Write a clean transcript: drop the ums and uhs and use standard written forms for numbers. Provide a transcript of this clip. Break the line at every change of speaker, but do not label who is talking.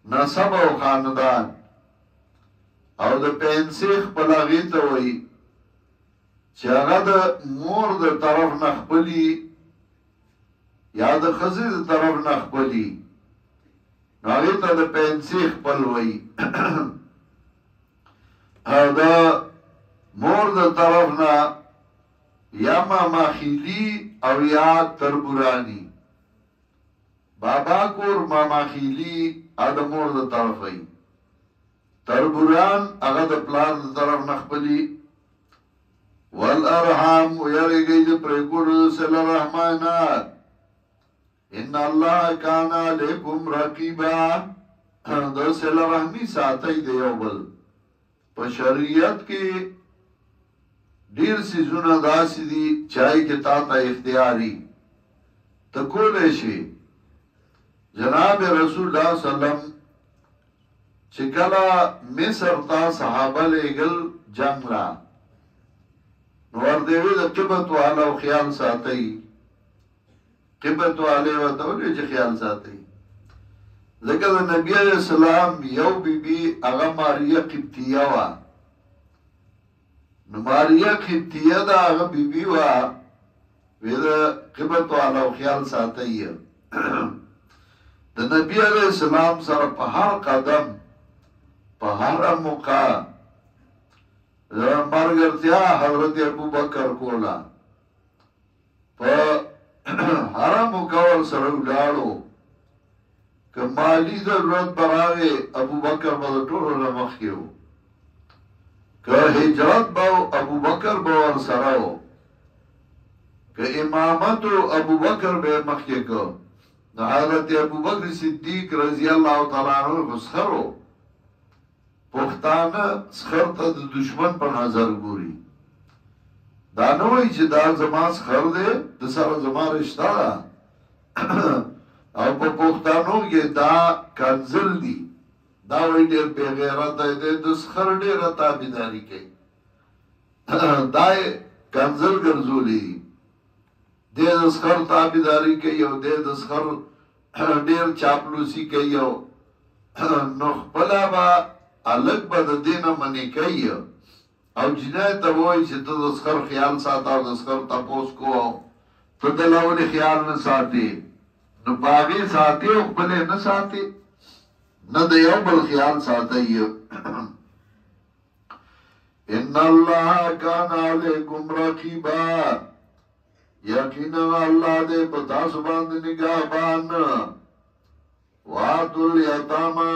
نسب او خاندان او د پنسي خپل هغې ته وایي چې هغه د مور د طرف نه خپلي یا د ښځې د طرف نه خپلي نو هغې ته د پنسي خپل وایي او د مور د طرف نه یا ماماخیلي او یا تربورانی بابا کور ماماخیلي او د مور د طرف وایي تربوران هغه د پلار د طرف نه خپلي والارحام ويرګي د پرګور صلی الرحمنات ان الله کان علیکم رقیبا د صلی رحمی ساتي دی یو بل په شریعت کې ډیر سيزونه داسې دي چای کې تا ته اختیاري ته کولې شي جناب رسول الله صلی الله علیه وسلم چې کله مصر ته صحابه لېږل جنگ لا نو ورته د قبط والا او خیال ساتي قبط والا ورته ویل چې خیال ساتي ځکه د نبی عليه السلام یو بیبي هغه ماریا قبطیه وا نو ماریا قبطیه دا هغه بیبي وا ویل قبط والا او خیال ساتي د نبی عليه السلام سره په هر قدم په هر موقع مرګرتیا حضرت ابو بکر کولا په هر موقع سره ولاړو که مالی ضرورت براغه ابو بکر به ټولو نه مخکیو که هجرت به ابو بکر به ور سره و که امامت ابو بکر به مخکی کو نو حضرت ابو بکر صدیق رضی الله تعالی عنہ مسخرو پښتانه سخر ته د دشمن په نظر ګوري دا نه وایي چې دا زما سخر دی د سره زما رشته ده او په پښتانو کې دا کنزل دي دا وایي ډېر بې غیرته دی د سخر ډېره تابعداري کوي دا یې کنزل ګرځولي دی د سخر تابعداري کوي او دی د سخر ډېر چاپلوسي کوي او نو خپله به الگ با دا دینا منی کئی او جنای تا وای چه تا دسخر خیال ساتا او دسخر تپوس کو تو دلاولی خیال نساتی نو باغی ساتی او بلے نساتی نا دا یو بل خیال ساتی ان اللہ کان علیکم رقیبا یقینا اللہ دے پتا سباند نگاہ بان واتو الیتاما